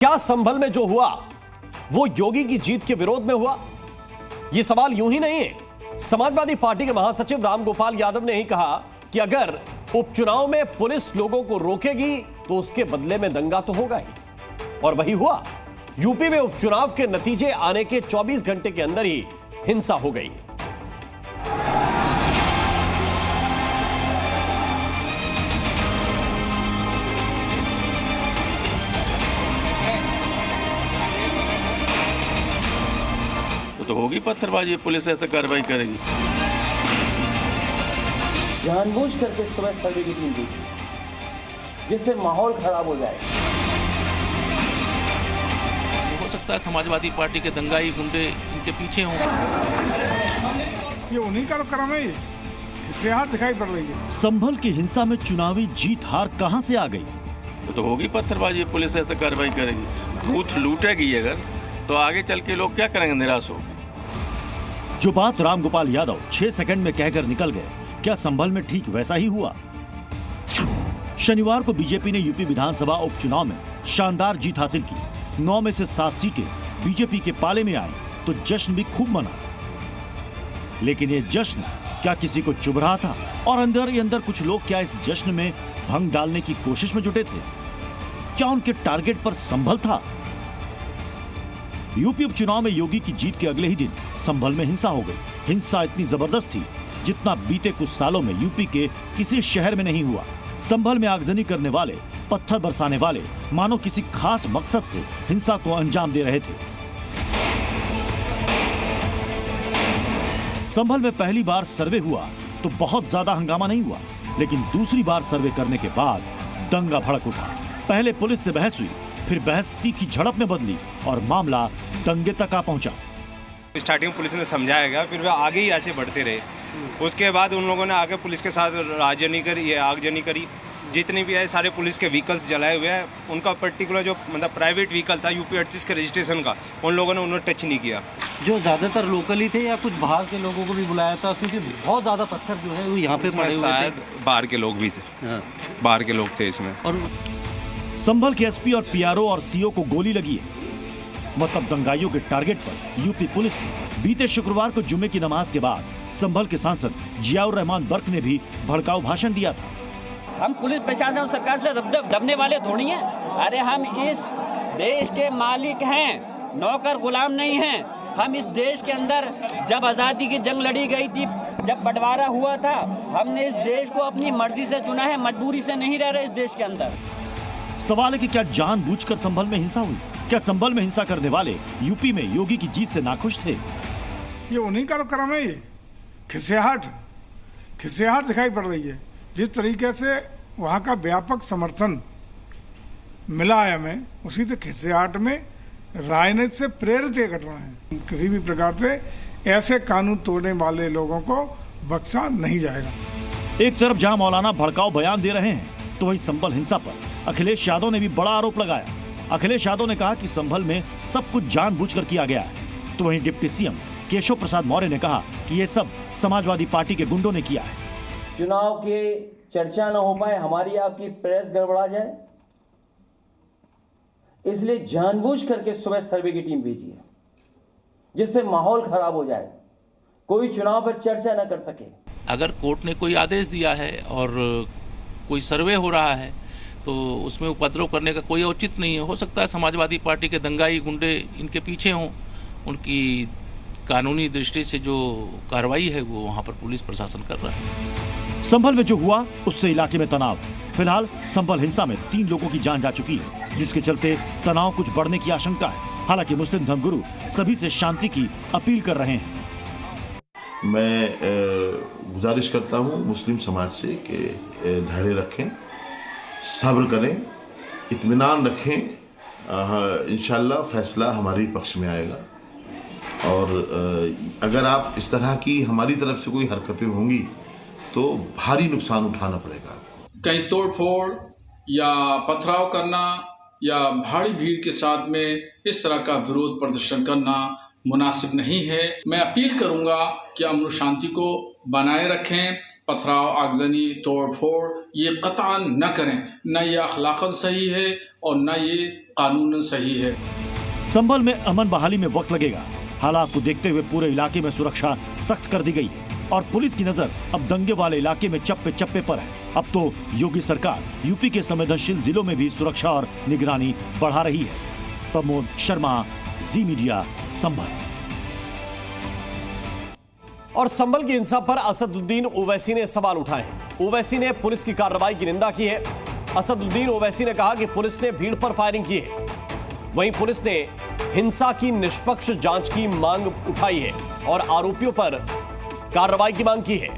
क्या संभल में जो हुआ वो योगी की जीत के विरोध में हुआ? यह सवाल यूं ही नहीं है। समाजवादी पार्टी के महासचिव रामगोपाल यादव ने ही कहा कि अगर उपचुनाव में पुलिस लोगों को रोकेगी तो उसके बदले में दंगा तो होगा ही। और वही हुआ। यूपी में उपचुनाव के नतीजे आने के 24 घंटे के अंदर ही हिंसा हो गई। तो होगी पत्थरबाजी, पुलिस ऐसे कार्रवाई करेगी। जानबूझ करके सुबह सर्वे की टीम दी जिससे माहौल खराब हो जाए। हो सकता है समाजवादी पार्टी के दंगाई गुंडे इनके पीछे हों। ये उन्हीं का क्रम है, इससे हाथ दिखाई पड़ रही है। संभल की हिंसा में चुनावी जीत हार कहां से आ गई? तो होगी पत्थरबाजी, पुलिस ऐसे कार्रवाई करेगी। बूथ लूटेगी अगर, तो आगे चल के लोग क्या करेंगे? निराश हो। जो बात रामगोपाल यादव 6 सेकंड में कहकर निकल गए, क्या संभल में ठीक वैसा ही हुआ? शनिवार को बीजेपी ने यूपी विधानसभा उपचुनाव में शानदार जीत हासिल की। 9 में से 7 सीटें बीजेपी के पाले में आई तो जश्न भी खूब मना। लेकिन ये जश्न क्या किसी को चुभ रहा था? और अंदर ही अंदर कुछ लोग क्या इस जश्न में भंग डालने की कोशिश में जुटे थे? क्या उनके टारगेट पर संभल था? यूपी उपचुनाव में योगी की जीत के अगले ही दिन संभल में हिंसा हो गई। हिंसा इतनी जबरदस्त थी जितना बीते कुछ सालों में यूपी के किसी शहर में नहीं हुआ। संभल में आगजनी करने वाले, पत्थर बरसाने वाले मानो किसी खास मकसद से हिंसा को अंजाम दे रहे थे। संभल में पहली बार सर्वे हुआ तो बहुत ज्यादा हंगामा नहीं हुआ, लेकिन दूसरी बार सर्वे करने के बाद दंगा भड़क उठा। पहले पुलिस से बहस हुई, फिर बहस तीखी झड़प में बदली और मामला दंगे तक आ पहुंचा। स्टार्टिंग पुलिस ने समझाया गया, फिर वे आगे ही ऐसे बढ़ते रहे। उसके बाद उन लोगों ने आगे पुलिस के साथ आगजनी करी। जितने भी है सारे पुलिस के व्हीकल्स जलाए हुए हैं। उनका पर्टिकुलर जो मतलब प्राइवेट व्हीकल था यूपी 38 के रजिस्ट्रेशन का, उन लोगों ने उन्होंने टच नहीं किया। जो ज्यादातर लोकल ही थे या कुछ बाहर के लोगों को भी बुलाया था, क्योंकि बहुत ज्यादा पत्थर जो है वो यहाँ पे पड़े हुए थे। शायद बाहर के लोग भी थे। बाहर के लोग थे इसमें। और संभल के एसपी और पीआरओ और सीओ को गोली लगी है। मतलब दंगाइयों के टारगेट पर यूपी पुलिस ने। बीते शुक्रवार को जुम्मे की नमाज के बाद संभल के सांसद जियाउर रहमान बर्क ने भी भड़काऊ भाषण दिया था। हम पुलिस प्रशासन सरकार से दबने वाले थोड़ी हैं। अरे हम इस देश के मालिक हैं, नौकर गुलाम नहीं हैं। हम इस देश के अंदर जब आजादी की जंग लड़ी गई थी, जब बंटवारा हुआ था, हमने इस देश को अपनी मर्जी से चुना है, मजबूरी से नहीं रह रहे इस देश के अंदर। सवाल है कि क्या जानबूझकर संभल में हिंसा हुई? क्या संभल में हिंसा करने वाले यूपी में योगी की जीत से नाखुश थे? ये उन्हीं का क्रम है, ये खिसियाहट दिखाई पड़ रही है। जिस तरीके से वहाँ का व्यापक समर्थन मिला है हमें, उसी से खिसियाहट में राजनीति से प्रेरित ये घटना है। किसी भी प्रकार से ऐसे कानून तोड़ने वाले लोगों को बख्शा नहीं जाएगा। एक तरफ जहां मौलाना भड़काऊ बयान दे रहे हैं, तो वहीं संभल हिंसा पर अखिलेश यादव ने भी बड़ा आरोप लगाया। अखिलेश यादव ने कहा कि संभल में सब कुछ जानबूझकर किया गया है। तो वहीं डिप्टी सीएम केशव प्रसाद मौर्य ने कहा कि ये सब समाजवादी पार्टी के गुंडों ने किया है। चुनाव की चर्चा न हो पाए, हमारी आपकी प्रेस गड़बड़ा जाए, इसलिए जानबूझ करके सुबह सर्वे की टीम भेजी है जिससे माहौल खराब हो जाए, कोई चुनाव पर चर्चा न कर सके। अगर कोर्ट ने कोई आदेश दिया है और कोई सर्वे हो रहा है तो उसमें उपद्रव करने का कोई औचित नहीं है। हो सकता है समाजवादी पार्टी के दंगाई गुंडे इनके पीछे हों। उनकी कानूनी दृष्टि से जो कार्रवाई है वो वहाँ पर पुलिस प्रशासन कर रहा है। संभल में जो हुआ उससे इलाके में तनाव। फिलहाल संभल हिंसा में 3 लोगों की जान जा चुकी है, जिसके चलते तनाव कुछ बढ़ने की आशंका है। हालांकि मुस्लिम धर्मगुरु सभी से शांति की अपील कर रहे हैं। मैं गुजारिश करता हूँ मुस्लिम समाज से कि धैर्य रखें, सब्र करें, इत्मीनान रखें। इंशाल्लाह फैसला हमारे पक्ष में आएगा। और अगर आप इस तरह की हमारी तरफ से कोई हरकतें होंगी तो भारी नुकसान उठाना पड़ेगा। कहीं तोड़ फोड़ या पथराव करना या भारी भीड़ के साथ में इस तरह का विरोध प्रदर्शन करना मुनासिब नहीं है। मैं अपील करूंगा कि अमन शांति को बनाए रखें। पथराव, आगजनी, तोड़ फोड़ ये कतई न करें। न ये अखलाकन सही है और न ये कानूनन सही है। संभल में अमन बहाली में वक्त लगेगा। हालात को देखते हुए पूरे इलाके में सुरक्षा सख्त कर दी गई है और पुलिस की नजर अब दंगे वाले इलाके में चप्पे चप्पे पर है। अब तो योगी सरकार यूपी के संवेदनशील जिलों में भी सुरक्षा और निगरानी बढ़ा रही है। प्रमोद शर्मा, जी मीडिया, संभल। और संभल की हिंसा पर असदुद्दीन ओवैसी ने सवाल उठाए हैं। ओवैसी ने पुलिस की कार्रवाई की निंदा की है। असदुद्दीन ओवैसी ने कहा कि पुलिस ने भीड़ पर फायरिंग की है। वहीं पुलिस ने हिंसा की निष्पक्ष जांच की मांग उठाई है और आरोपियों पर कार्रवाई की मांग की है।